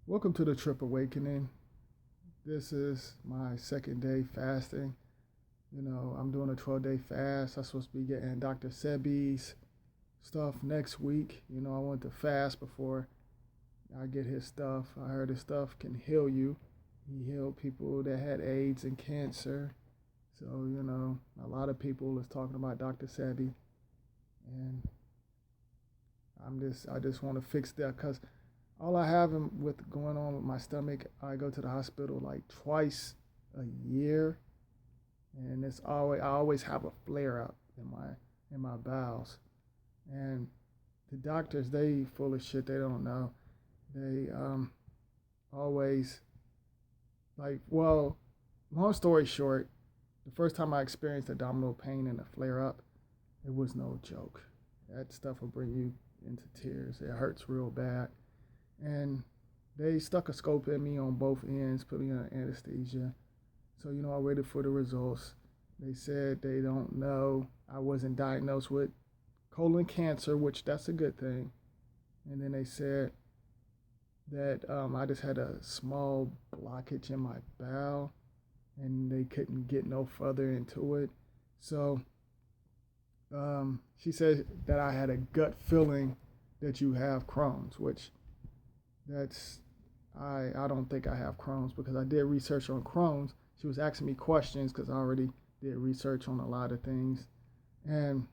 Welcome to the Trip Awakening. This is my second day fasting. I'm doing a 12-day fast. I'm supposed to be getting Dr. Sebi's stuff next week. I want to fast before I get his stuff. I heard his stuff can heal you. He healed people that had AIDS and cancer. So, a lot of people is talking about Dr. Sebi. And I just want to fix that because all I have with going on with my stomach, I go to the hospital like twice a year, and I always have a flare up in my bowels, and the doctors, they full of shit. They don't know. They always long story short, the first time I experienced abdominal pain and a flare up, it was no joke. That stuff will bring you into tears. It hurts real bad. And they stuck a scope in me on both ends, put me on anesthesia. So, I waited for the results. They said they don't know. I wasn't diagnosed with colon cancer, which that's a good thing. And then they said that I just had a small blockage in my bowel and they couldn't get no further into it. So she said that I had a gut feeling that you have Crohn's, which that's I don't think I have Crohn's because I did research on Crohn's. She was asking me questions because I already did research on a lot of things. And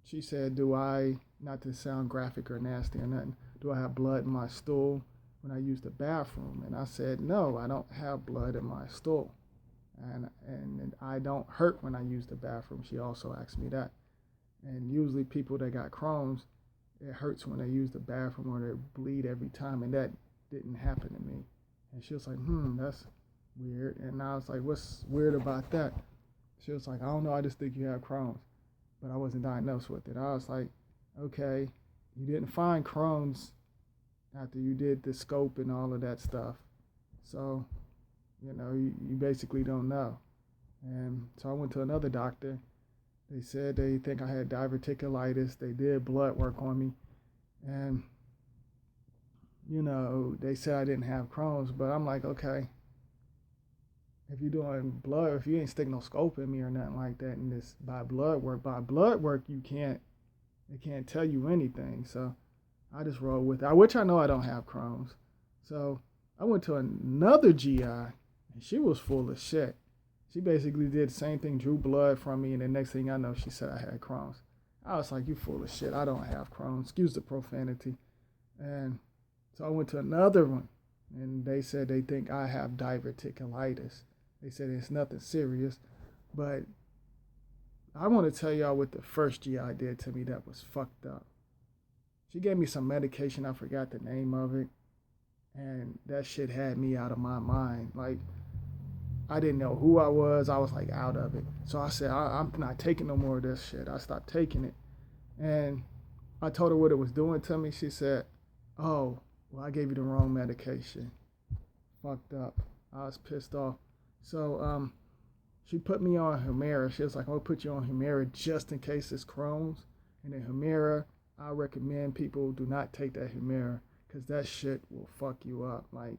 she said, do I, not to sound graphic or nasty or nothing, do I have blood in my stool when I use the bathroom? And I said, no, I don't have blood in my stool. And I don't hurt when I use the bathroom. She also asked me that. And usually people that got Crohn's, it hurts when they use the bathroom or they bleed every time, and that didn't happen to me. And she was like, that's weird. And I was like, what's weird about that? She was like, I don't know, I just think you have Crohn's. But I wasn't diagnosed with it. I was like, okay, you didn't find Crohn's after you did the scope and all of that stuff. So, you basically don't know. And so I went to another doctor. They said they think I had diverticulitis. They did blood work on me. And, they said I didn't have Crohn's. But I'm like, okay, if you're doing blood, if you ain't sticking no scope in me or nothing like that, and this by blood work, it can't tell you anything. So I just roll with it, which I know I don't have Crohn's. So I went to another GI, and she was full of shit. She basically did the same thing, drew blood from me, and the next thing I know, she said I had Crohn's. I was like, you full of shit. I don't have Crohn's. Excuse the profanity. And so I went to another one, and they said they think I have diverticulitis. They said it's nothing serious. But I want to tell y'all what the first GI did to me that was fucked up. She gave me some medication. I forgot the name of it. And that shit had me out of my mind. Like, I didn't know who I was. I was like out of it. So I said, I'm not taking no more of this shit. I stopped taking it. And I told her what it was doing to me. She said, oh, well, I gave you the wrong medication. Fucked up. I was pissed off. So she put me on Humira. She was like, I'm going to put you on Humira just in case it's Crohn's. And then Humira, I recommend people do not take that Humira because that shit will fuck you up. Like,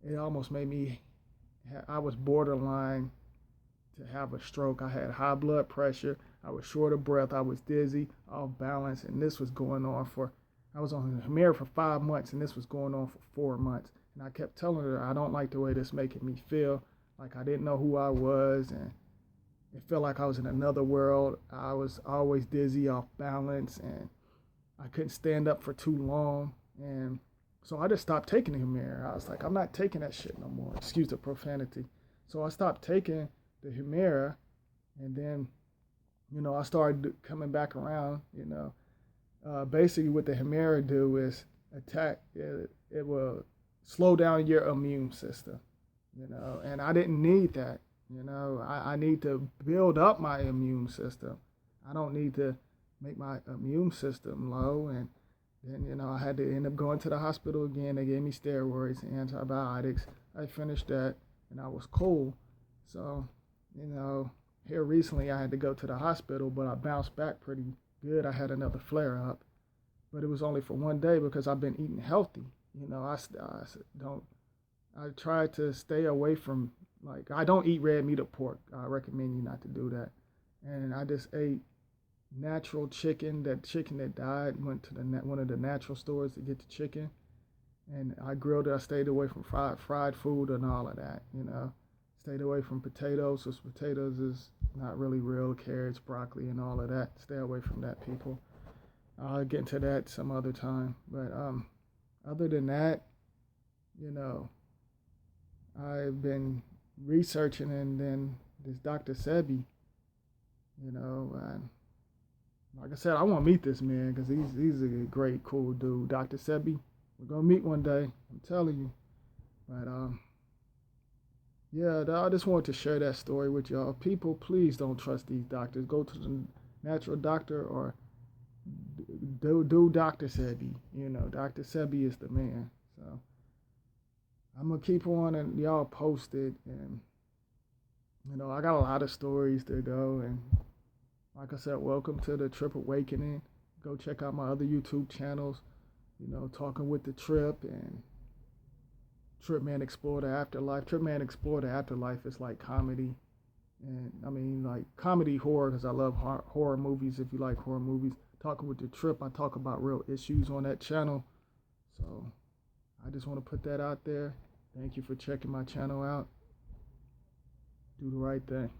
it almost made me, I was borderline to have a stroke. I had high blood pressure. I was short of breath. I was dizzy, off balance. And this was going on I was on Humira for 5 months, and this was going on for 4 months. And I kept telling her, I don't like the way this making me feel. Like I didn't know who I was, and it felt like I was in another world. I was always dizzy, off balance, and I couldn't stand up for too long. And so I just stopped taking the Humira. I was like, I'm not taking that shit no more. Excuse the profanity. So I stopped taking the Humira, and then, I started coming back around. Basically what the Humira do is attack. It will slow down your immune system. And I didn't need that. I need to build up my immune system. I don't need to make my immune system low. And then, I had to end up going to the hospital again. They gave me steroids and antibiotics. I finished that and I was cool. So, here recently I had to go to the hospital, but I bounced back pretty good. I had another flare up, but it was only for one day because I've been eating healthy. don't. I try to stay away from, like, I don't eat red meat or pork. I recommend you not to do that. And I just ate natural chicken. That chicken that died, went to one of the natural stores to get the chicken, and I grilled it. I stayed away from fried food and all of that. Stayed away from potatoes, because potatoes is not really real. Carrots, broccoli, and all of that. Stay away from that, people. I'll get into that some other time. But other than that, you know, I've been researching, and then this Dr. Sebi, and like I said, I want to meet this man because he's a great, cool dude. Dr. Sebi, we're gonna meet one day. I'm telling you. But yeah, I just wanted to share that story with y'all. People, please don't trust these doctors. Go to the natural doctor, or do Dr. Sebi. Dr. Sebi is the man. So I'm gonna keep on and y'all posted, and I got a lot of stories to go. And like I said, welcome to the Trip Awakening. Go check out my other YouTube channels. Talking with the Trip and Trip Man Explore the Afterlife. Trip Man Explore the Afterlife is like comedy, and I mean like comedy horror, because I love horror movies. If you like horror movies, Talking with the Trip, I talk about real issues on that channel. So I just want to put that out there. Thank you for checking my channel out. Do the right thing.